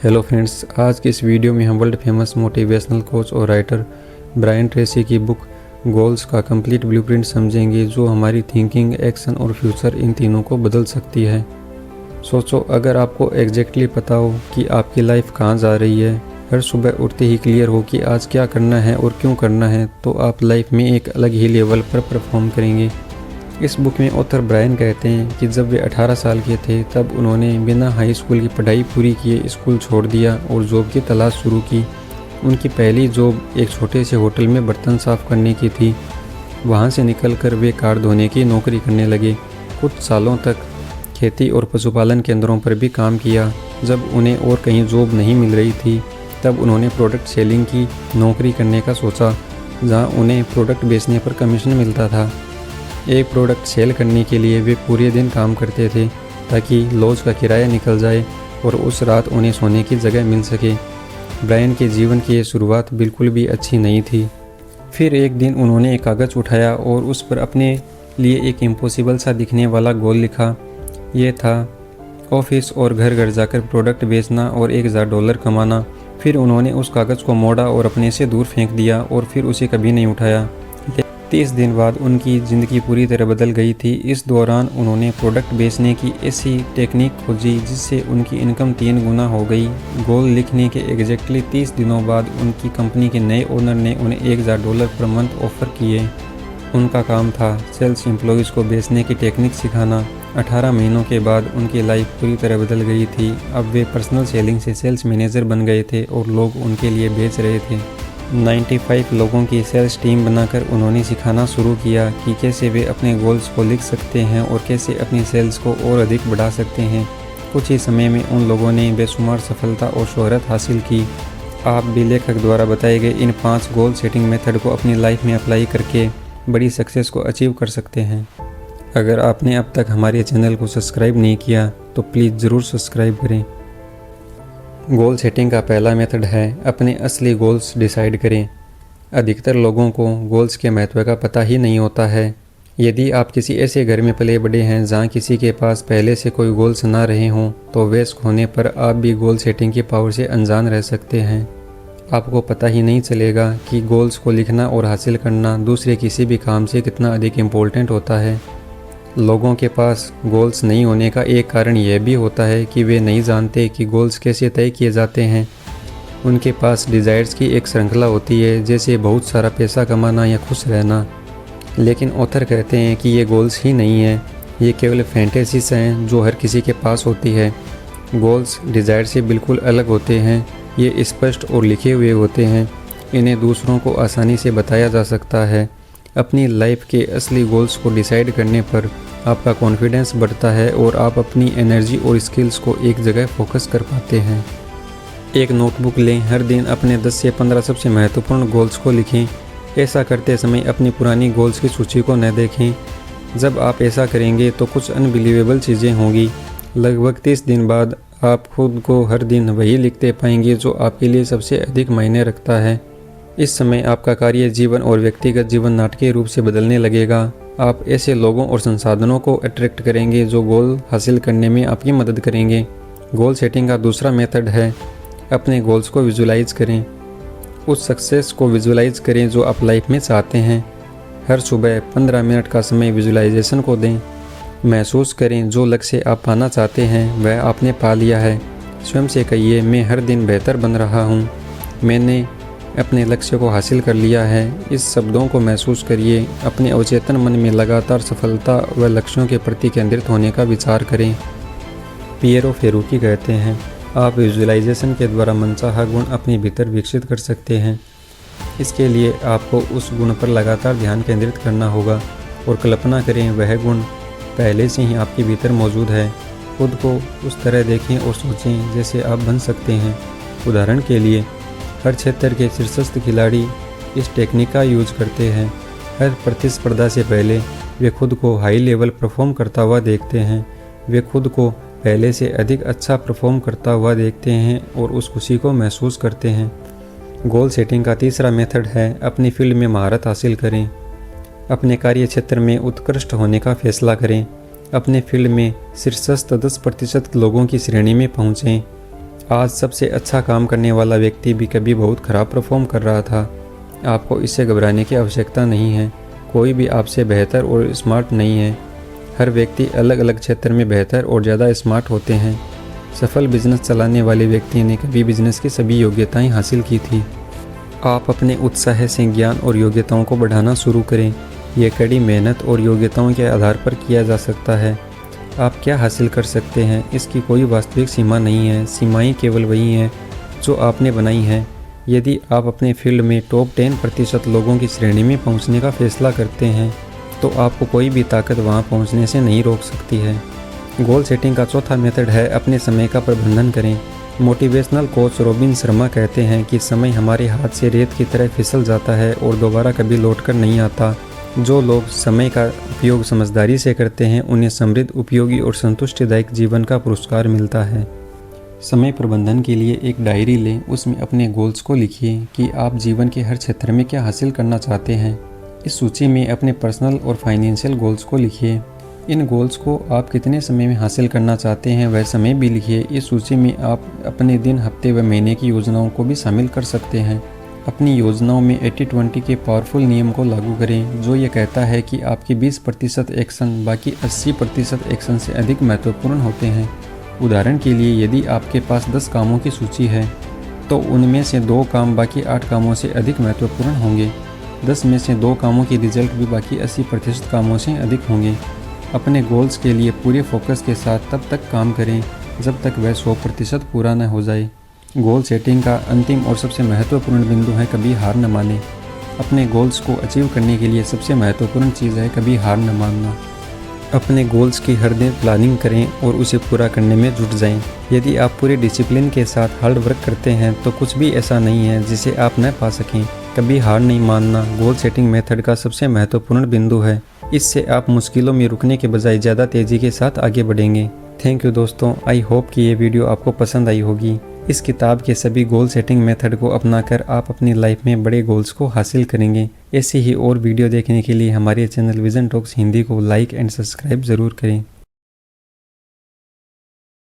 Hello friends, आज की इस वीडियो में हम वर्ल्ड फेमस मोटिवेशनल कोच और राइटर ब्रायन ट्रेसी की बुक गोल्स का कंप्लीट ब्लूप्रिंट समझेंगे, जो हमारी थिंकिंग, एक्शन और फ्यूचर इन तीनों को बदल सकती है। सोचो, अगर आपको एग्जैक्टली पता हो कि आपकी लाइफ कहाँ जा रही है, हर सुबह उठते ही क्लियर हो कि आज क्या करना है और क्यों करना है, तो आप लाइफ में एक अलग ही लेवल पर परफॉर्म करेंगे। इस बुक में ऑथर ब्रायन कहते हैं कि जब वे 18 साल के थे तब उन्होंने बिना हाई स्कूल की पढ़ाई पूरी किए स्कूल छोड़ दिया और जॉब की तलाश शुरू की। उनकी पहली जॉब एक छोटे से होटल में बर्तन साफ करने की थी। वहां से निकलकर वे कार धोने की नौकरी करने लगे। कुछ सालों तक खेती और पशुपालन केंद्रों पर भी काम किया। जब उन्हें और कहीं जॉब नहीं मिल रही थी तब उन्होंने प्रोडक्ट सेलिंग की नौकरी करने का सोचा, जहाँ उन्हें प्रोडक्ट बेचने पर कमीशन मिलता था। एक प्रोडक्ट सेल करने के लिए वे पूरे दिन काम करते थे ताकि लॉज का किराया निकल जाए और उस रात उन्हें सोने की जगह मिल सके। ब्रायन के जीवन की ये शुरुआत बिल्कुल भी अच्छी नहीं थी। फिर एक दिन उन्होंने एक कागज़ उठाया और उस पर अपने लिए एक इम्पॉसिबल सा दिखने वाला गोल लिखा। ये था ऑफिस और घर घर जाकर प्रोडक्ट बेचना और $1000 कमाना। फिर उन्होंने उस कागज़ को मोड़ा और अपने से दूर फेंक दिया और फिर उसे कभी नहीं उठाया। 30 दिन बाद उनकी ज़िंदगी पूरी तरह बदल गई थी। इस दौरान उन्होंने प्रोडक्ट बेचने की ऐसी टेक्निक खोजी जिससे उनकी इनकम 3 गुना हो गई। गोल लिखने के एग्जैक्टली 30 दिनों बाद उनकी कंपनी के नए ओनर ने उन्हें $1000 पर मंथ ऑफर किए। उनका काम था सेल्स एम्प्लॉयज़ को बेचने की टेक्निक सिखाना। 18 महीनों के बाद उनकी लाइफ पूरी तरह बदल गई थी। अब वे पर्सनल सेलिंग से सेल्स मैनेजर बन गए थे और लोग उनके लिए बेच रहे थे। 95 लोगों की सेल्स टीम बनाकर उन्होंने सिखाना शुरू किया कि कैसे वे अपने गोल्स को लिख सकते हैं और कैसे अपनी सेल्स को और अधिक बढ़ा सकते हैं। कुछ ही समय में उन लोगों ने बेशुमार सफलता और शोहरत हासिल की। आप भी लेखक द्वारा बताए गए इन 5 गोल सेटिंग मेथड को अपनी लाइफ में अप्लाई करके बड़ी सक्सेस को अचीव कर सकते हैं। अगर आपने अब तक हमारे चैनल को सब्सक्राइब नहीं किया तो प्लीज़ ज़रूर सब्सक्राइब करें। गोल सेटिंग का पहला मेथड है अपने असली गोल्स डिसाइड करें। अधिकतर लोगों को गोल्स के महत्व का पता ही नहीं होता है। यदि आप किसी ऐसे घर में पले बड़े हैं जहां किसी के पास पहले से कोई गोल्स ना रहे हों, तो वयस्क होने पर आप भी गोल सेटिंग की पावर से अनजान रह सकते हैं। आपको पता ही नहीं चलेगा कि गोल्स को लिखना और हासिल करना दूसरे किसी भी काम से कितना अधिक इम्पोर्टेंट होता है। लोगों के पास गोल्स नहीं होने का एक कारण यह भी होता है कि वे नहीं जानते कि गोल्स कैसे तय किए जाते हैं। उनके पास डिज़ायर्स की एक श्रृंखला होती है, जैसे बहुत सारा पैसा कमाना या खुश रहना। लेकिन ऑथर कहते हैं कि ये गोल्स ही नहीं है, ये केवल फैंटेसीज हैं जो हर किसी के पास होती है। गोल्स डिज़ायर से बिल्कुल अलग होते हैं। ये स्पष्ट और लिखे हुए होते हैं। इन्हें दूसरों को आसानी से बताया जा सकता है। अपनी लाइफ के असली गोल्स को डिसाइड करने पर आपका कॉन्फिडेंस बढ़ता है और आप अपनी एनर्जी और स्किल्स को एक जगह फोकस कर पाते हैं। एक नोटबुक लें, हर दिन अपने 10 से 15 सबसे महत्वपूर्ण गोल्स को लिखें। ऐसा करते समय अपनी पुरानी गोल्स की सूची को न देखें। जब आप ऐसा करेंगे तो कुछ अनबिलीवेबल चीज़ें होंगी। लगभग 30 दिन बाद आप खुद को हर दिन वही लिखते पाएंगे जो आपके लिए सबसे अधिक मायने रखता है। इस समय आपका कार्य जीवन और व्यक्तिगत जीवन नाटकीय रूप से बदलने लगेगा। आप ऐसे लोगों और संसाधनों को अट्रैक्ट करेंगे जो गोल हासिल करने में आपकी मदद करेंगे। गोल सेटिंग का दूसरा मेथड है अपने गोल्स को विजुलाइज करें। उस सक्सेस को विजुलाइज करें जो आप लाइफ में चाहते हैं। हर सुबह 15 मिनट का समय विजुलाइजेशन को दें। महसूस करें जो लक्ष्य आप पाना चाहते हैं वह आपने पा लिया है। स्वयं से कहिए, मैं हर दिन बेहतर बन रहा हूँ, मैंने अपने लक्ष्य को हासिल कर लिया है। इस शब्दों को महसूस करिए। अपने अवचेतन मन में लगातार सफलता व लक्ष्यों के प्रति केंद्रित होने का विचार करें। पिएरो फेरुकी कहते हैं, आप विजुअलाइजेशन के द्वारा मनचाहा गुण अपने भीतर विकसित कर सकते हैं। इसके लिए आपको उस गुण पर लगातार ध्यान केंद्रित करना होगा और कल्पना करें वह गुण पहले से ही आपके भीतर मौजूद है। खुद को उस तरह देखें और सोचें जैसे आप बन सकते हैं। उदाहरण के लिए, हर क्षेत्र के शीर्षस्थ खिलाड़ी इस टेक्निक का यूज करते हैं। हर प्रतिस्पर्धा से पहले वे खुद को हाई लेवल परफॉर्म करता हुआ देखते हैं। वे खुद को पहले से अधिक अच्छा परफॉर्म करता हुआ देखते हैं और उस खुशी को महसूस करते हैं। गोल सेटिंग का तीसरा मेथड है अपनी फील्ड में महारत हासिल करें। अपने कार्य क्षेत्र में उत्कृष्ट होने का फैसला करें। अपने फील्ड में शीर्षस्थ 10% लोगों की श्रेणी में पहुँचें। आज सबसे अच्छा काम करने वाला व्यक्ति भी कभी बहुत खराब परफॉर्म कर रहा था। आपको इससे घबराने की आवश्यकता नहीं है। कोई भी आपसे बेहतर और स्मार्ट नहीं है। हर व्यक्ति अलग अलग क्षेत्र में बेहतर और ज़्यादा स्मार्ट होते हैं। सफल बिजनेस चलाने वाले व्यक्ति ने कभी बिजनेस की सभी योग्यताएं हासिल की थी। आप अपने उत्साह से ज्ञान और योग्यताओं को बढ़ाना शुरू करें। यह कड़ी मेहनत और योग्यताओं के आधार पर किया जा सकता है। आप क्या हासिल कर सकते हैं, इसकी कोई वास्तविक सीमा नहीं है। सीमाएं केवल वही हैं जो आपने बनाई हैं। यदि आप अपने फील्ड में टॉप 10% लोगों की श्रेणी में पहुंचने का फैसला करते हैं तो आपको कोई भी ताकत वहां पहुंचने से नहीं रोक सकती है। गोल सेटिंग का चौथा मेथड है अपने समय का प्रबंधन करें। मोटिवेशनल कोच रॉबिन शर्मा कहते हैं कि समय हमारे हाथ से रेत की तरह फिसल जाता है और दोबारा कभी लौटकर नहीं आता। जो लोग समय का उपयोग समझदारी से करते हैं उन्हें समृद्ध, उपयोगी और संतुष्टिदायक जीवन का पुरस्कार मिलता है। समय प्रबंधन के लिए एक डायरी लें। उसमें अपने गोल्स को लिखिए कि आप जीवन के हर क्षेत्र में क्या हासिल करना चाहते हैं। इस सूची में अपने पर्सनल और फाइनेंशियल गोल्स को लिखिए। इन गोल्स को आप कितने समय में हासिल करना चाहते हैं वह समय भी लिखिए। इस सूची में आप अपने दिन, हफ्ते व महीने की योजनाओं को भी शामिल कर सकते हैं। अपनी योजनाओं में 80-20 के पावरफुल नियम को लागू करें, जो ये कहता है कि आपके 20% एक्शन बाकी 80% एक्शन से अधिक महत्वपूर्ण होते हैं। उदाहरण के लिए, यदि आपके पास 10 कामों की सूची है तो उनमें से 2 काम बाकी 8 कामों से अधिक महत्वपूर्ण होंगे। 10 में से 2 कामों की रिजल्ट भी बाकी 80% कामों से अधिक होंगे। अपने गोल्स के लिए पूरे फोकस के साथ तब तक काम करें जब तक वह 100% पूरा न हो जाए। गोल सेटिंग का अंतिम और सबसे महत्वपूर्ण बिंदु है कभी हार न मानें। अपने गोल्स को अचीव करने के लिए सबसे महत्वपूर्ण चीज़ है कभी हार न मानना। अपने गोल्स की हर दिन प्लानिंग करें और उसे पूरा करने में जुट जाएं। यदि आप पूरे डिसिप्लिन के साथ हार्ड वर्क करते हैं तो कुछ भी ऐसा नहीं है जिसे आप न पा सकें। कभी हार नहीं मानना गोल सेटिंग मेथड का सबसे महत्वपूर्ण बिंदु है। इससे आप मुश्किलों में रुकने के बजाय ज़्यादा तेज़ी के साथ आगे बढ़ेंगे। थैंक यू दोस्तों, आई होप कि ये वीडियो आपको पसंद आई होगी। इस किताब के सभी गोल सेटिंग मेथड को अपनाकर आप अपनी लाइफ में बड़े गोल्स को हासिल करेंगे। ऐसी ही और वीडियो देखने के लिए हमारे चैनल विजन टॉक्स हिंदी को लाइक एंड सब्सक्राइब ज़रूर करें।